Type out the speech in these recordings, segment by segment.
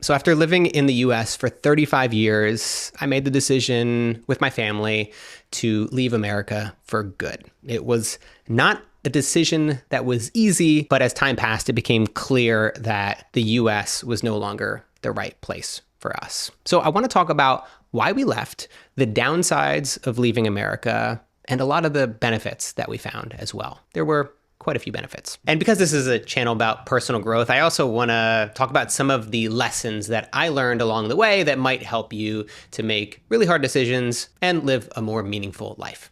So after living in the US for 35 years, I made the decision with my family to leave America for good. It was not a decision that was easy, but as time passed, it became clear that the US was no longer the right place for us. So I want to talk about why we left, the downsides of leaving America, and a lot of the benefits that we found as well. There were quite a few benefits. And because this is a channel about personal growth, I also want to talk about some of the lessons that I learned along the way that might help you to make really hard decisions and live a more meaningful life.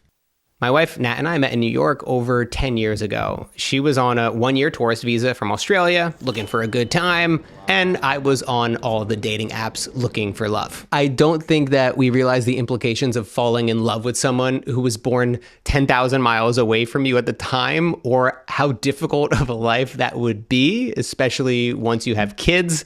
My wife, Nat, and I met in New York over 10 years ago. She was on a one-year tourist visa from Australia, looking for a good time, and I was on all the dating apps looking for love. I don't think that we realized the implications of falling in love with someone who was born 10,000 miles away from you at the time, or how difficult of a life that would be, especially once you have kids.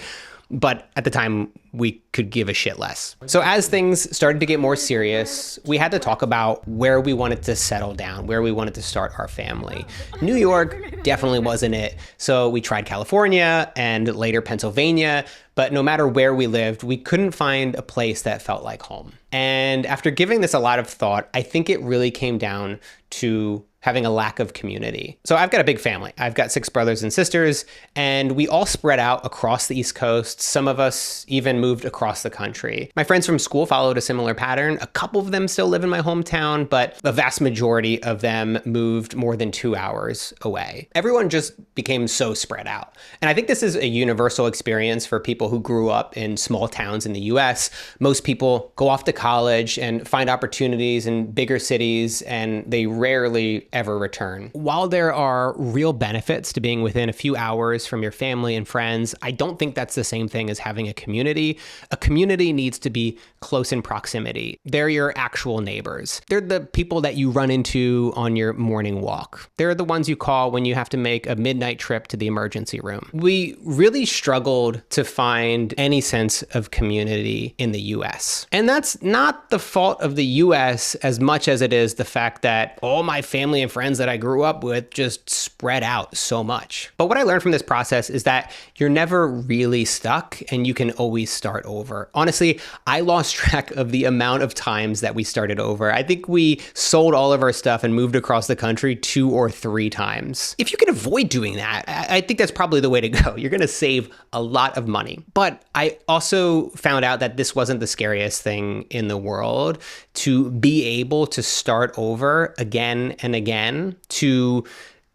But at the time, we could give a shit less. So as things started to get more serious, we had to talk about where we wanted to settle down, where we wanted to start our family. New York definitely wasn't it. So we tried California and later Pennsylvania, but no matter where we lived, we couldn't find a place that felt like home. And after giving this a lot of thought, I think it really came down to having a lack of community. So I've got a big family. I've got 6 brothers and sisters, and we all spread out across the East Coast. Some of us even moved across the country. My friends from school followed a similar pattern. A couple of them still live in my hometown, but the vast majority of them moved more than 2 hours away. Everyone just became so spread out. And I think this is a universal experience for people who grew up in small towns in the US. Most people go off to college and find opportunities in bigger cities, and they rarely ever return. While there are real benefits to being within a few hours from your family and friends, I don't think that's the same thing as having a community. A community needs to be close in proximity. They're your actual neighbors. They're the people that you run into on your morning walk. They're the ones you call when you have to make a midnight trip to the emergency room. We really struggled to find any sense of community in the US. And that's not the fault of the US as much as it is the fact that all my family and friends that I grew up with just spread out so much. But what I learned from this process is that you're never really stuck and you can always start over. Honestly, I lost track of the amount of times that we started over. I think we sold all of our stuff and moved across the country 2 or 3 times. If you can avoid doing that, I think that's probably the way to go. You're going to save a lot of money. But I also found out that this wasn't the scariest thing in the world, to be able to start over again and again, to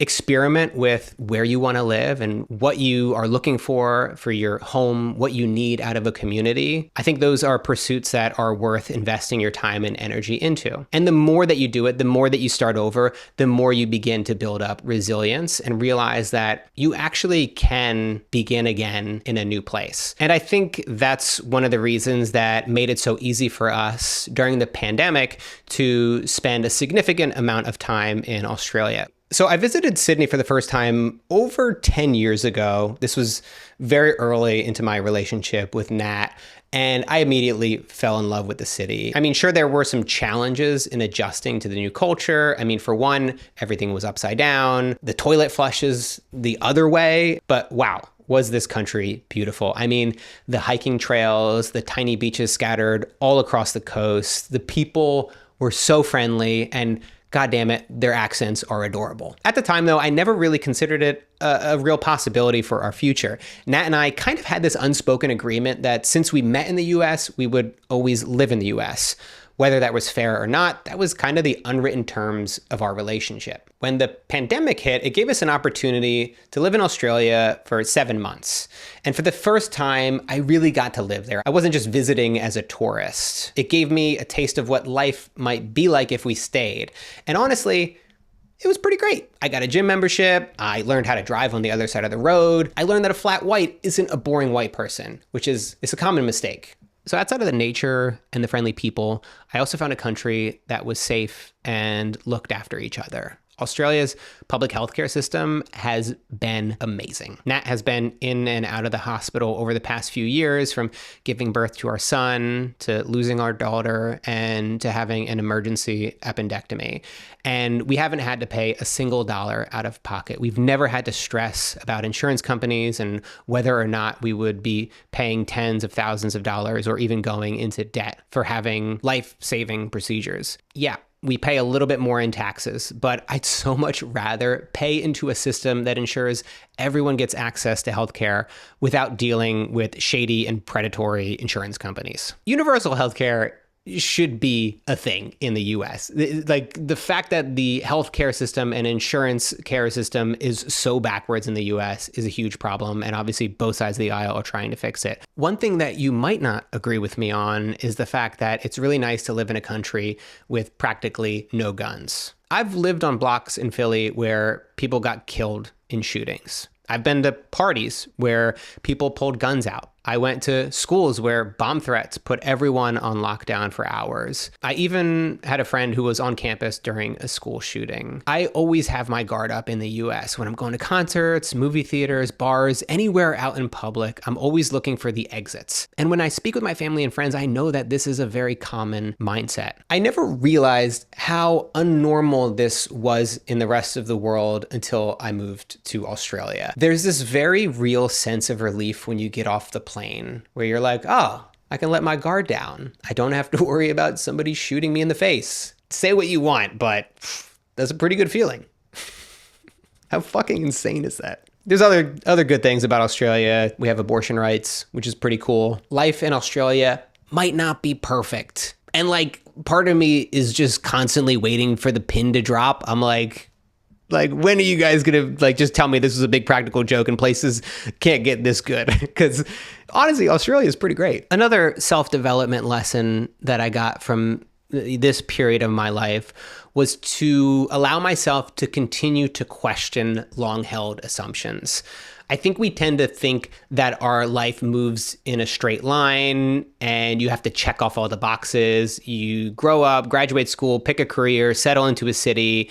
experiment with where you want to live and what you are looking for your home, what you need out of a community. I think those are pursuits that are worth investing your time and energy into. And the more that you do it, the more that you start over, the more you begin to build up resilience and realize that you actually can begin again in a new place. And I think that's one of the reasons that made it so easy for us during the pandemic to spend a significant amount of time in Australia. So I visited Sydney for the first time over 10 years ago. This was very early into my relationship with Nat, and I immediately fell in love with the city. I mean, sure, there were some challenges in adjusting to the new culture. I mean, for one, everything was upside down. The toilet flushes the other way, but wow. Was this country beautiful? I mean, the hiking trails, the tiny beaches scattered all across the coast. The people were so friendly, and God damn it, their accents are adorable. At the time, though, I never really considered it a real possibility for our future. Nat and I kind of had this unspoken agreement that since we met in the US, we would always live in the US. Whether that was fair or not, that was kind of the unwritten terms of our relationship. When the pandemic hit, it gave us an opportunity to live in Australia for 7 months. And for the first time, I really got to live there. I wasn't just visiting as a tourist. It gave me a taste of what life might be like if we stayed. And honestly, it was pretty great. I got a gym membership. I learned how to drive on the other side of the road. I learned that a flat white isn't a boring white person, which is a common mistake. So outside of the nature and the friendly people, I also found a country that was safe and looked after each other. Australia's public healthcare system has been amazing. Nat has been in and out of the hospital over the past few years, from giving birth to our son, to losing our daughter, and to having an emergency appendectomy. And we haven't had to pay a single dollar out of pocket. We've never had to stress about insurance companies and whether or not we would be paying tens of thousands of dollars or even going into debt for having life-saving procedures. Yeah, we pay a little bit more in taxes, but I'd so much rather pay into a system that ensures everyone gets access to healthcare without dealing with shady and predatory insurance companies. Universal healthcare should be a thing in the US. Like, the fact that the healthcare system and insurance care system is so backwards in the US is a huge problem. And obviously both sides of the aisle are trying to fix it. One thing that you might not agree with me on is the fact that it's really nice to live in a country with practically no guns. I've lived on blocks in Philly where people got killed in shootings. I've been to parties where people pulled guns out. I went to schools where bomb threats put everyone on lockdown for hours. I even had a friend who was on campus during a school shooting. I always have my guard up in the US when I'm going to concerts, movie theaters, bars, anywhere out in public. I'm always looking for the exits. And when I speak with my family and friends, I know that this is a very common mindset. I never realized how unnormal this was in the rest of the world until I moved to Australia. There's this very real sense of relief when you get off the plane where you're like, oh, I can let my guard down. I don't have to worry about somebody shooting me in the face. Say what you want, but that's a pretty good feeling. How fucking insane is that? There's other good things about Australia. We have abortion rights, which is pretty cool. Life in Australia might not be perfect. And like, part of me is just constantly waiting for the pin to drop. I'm like, when are you guys gonna just tell me this is a big practical joke and places can't get this good? Because honestly, Australia is pretty great. Another self-development lesson that I got from this period of my life was to allow myself to continue to question long-held assumptions. I think we tend to think that our life moves in a straight line and you have to check off all the boxes. You grow up, graduate school, pick a career, settle into a city,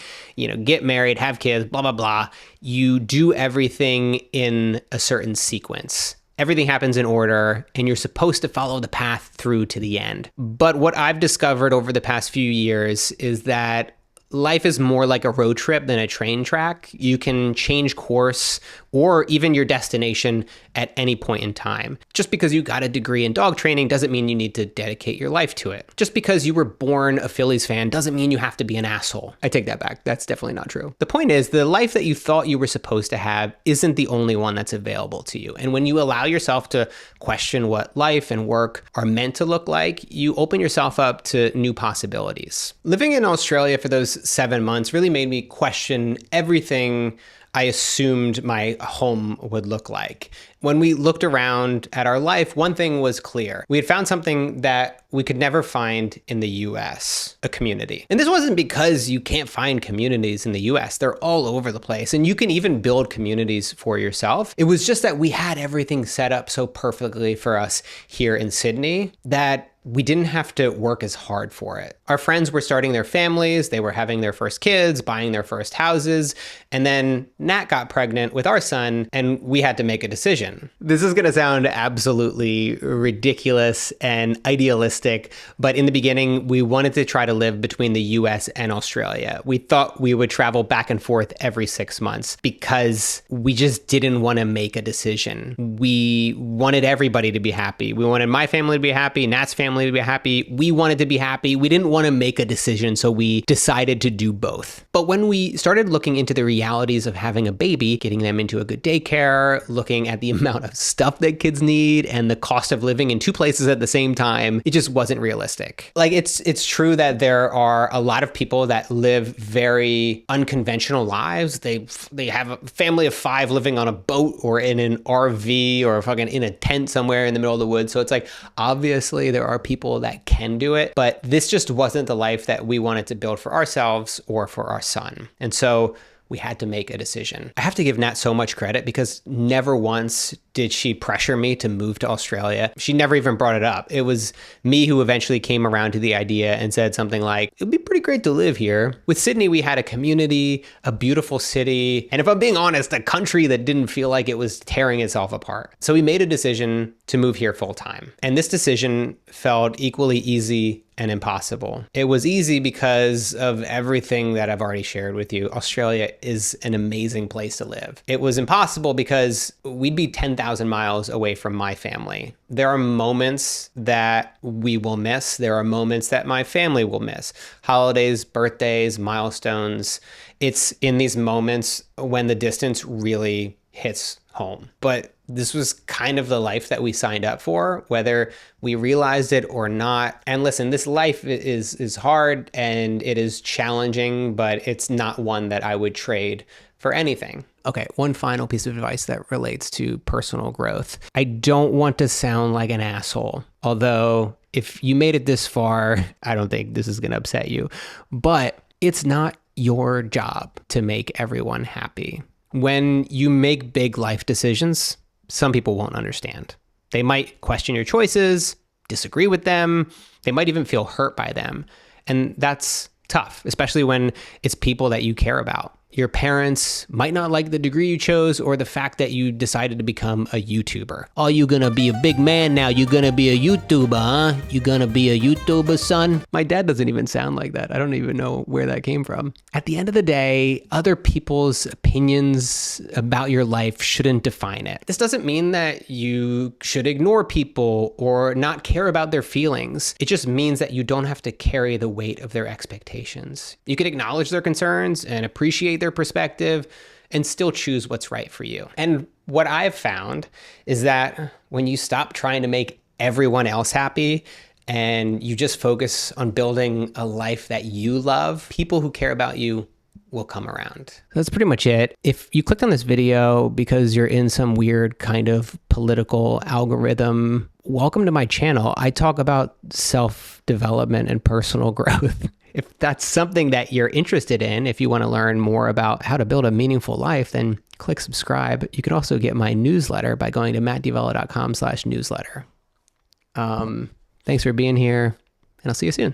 get married, have kids, blah, blah, blah. You do everything in a certain sequence. Everything happens in order, and you're supposed to follow the path through to the end. But what I've discovered over the past few years is that life is more like a road trip than a train track. You can change course or even your destination at any point in time. Just because you got a degree in dog training doesn't mean you need to dedicate your life to it. Just because you were born a Phillies fan doesn't mean you have to be an asshole. I take that back. That's definitely not true. The point is, the life that you thought you were supposed to have isn't the only one that's available to you. And when you allow yourself to question what life and work are meant to look like, you open yourself up to new possibilities. Living in Australia for those 7 months really made me question everything I assumed my home would look like. When we looked around at our life, one thing was clear. We had found something that we could never find in the US, a community. And this wasn't because you can't find communities in the US. They're all over the place. And you can even build communities for yourself. It was just that we had everything set up so perfectly for us here in Sydney that we didn't have to work as hard for it. Our friends were starting their families, they were having their first kids, buying their first houses, and then Nat got pregnant with our son, and we had to make a decision. This is gonna sound absolutely ridiculous and idealistic, but in the beginning, we wanted to try to live between the US and Australia. We thought we would travel back and forth every 6 months because we just didn't want to make a decision. We wanted everybody to be happy. We wanted my family to be happy, Nat's family to be happy. We wanted to be happy. We didn't want to make a decision, so we decided to do both. But when we started looking into the realities of having a baby, getting them into a good daycare, looking at the amount of stuff that kids need and the cost of living in two places at the same time, it just wasn't realistic. Like, it's true that there are a lot of people that live very unconventional lives. They have a family of 5 living on a boat or in an RV or fucking in a tent somewhere in the middle of the woods. So it's like, obviously there are people that can do it, but this just wasn't the life that we wanted to build for ourselves or for our son. And so we had to make a decision. I have to give Nat so much credit because never once did she pressure me to move to Australia? She never even brought it up. It was me who eventually came around to the idea and said something like, it'd be pretty great to live here. With Sydney, we had a community, a beautiful city, and if I'm being honest, a country that didn't feel like it was tearing itself apart. So we made a decision to move here full time. And this decision felt equally easy and impossible. It was easy because of everything that I've already shared with you. Australia is an amazing place to live. It was impossible because we'd be 10,000 miles away from my family. There are moments that we will miss. There are moments that my family will miss. Holidays, birthdays, milestones. It's in these moments when the distance really hits home. But this was kind of the life that we signed up for, whether we realized it or not. And listen, this life is hard and it is challenging, but it's not one that I would trade for anything. Okay, one final piece of advice that relates to personal growth. I don't want to sound like an asshole, although if you made it this far, I don't think this is going to upset you, but it's not your job to make everyone happy. When you make big life decisions, some people won't understand. They might question your choices, disagree with them. They might even feel hurt by them. And that's tough, especially when it's people that you care about. Your parents might not like the degree you chose or the fact that you decided to become a YouTuber. Oh, you gonna be a big man now. You gonna be a YouTuber, huh? You gonna be a YouTuber, son? My dad doesn't even sound like that. I don't even know where that came from. At the end of the day, other people's opinions about your life shouldn't define it. This doesn't mean that you should ignore people or not care about their feelings. It just means that you don't have to carry the weight of their expectations. You can acknowledge their concerns and appreciate their perspective and still choose what's right for you. And what I've found is that when you stop trying to make everyone else happy and you just focus on building a life that you love, people who care about you will come around. That's pretty much it. If you clicked on this video because you're in some weird kind of political algorithm, welcome to my channel. I talk about self-development and personal growth. If that's something that you're interested in, if you want to learn more about how to build a meaningful life, then click subscribe. You can also get my newsletter by going to mattdvella.com/newsletter. Thanks for being here, and I'll see you soon.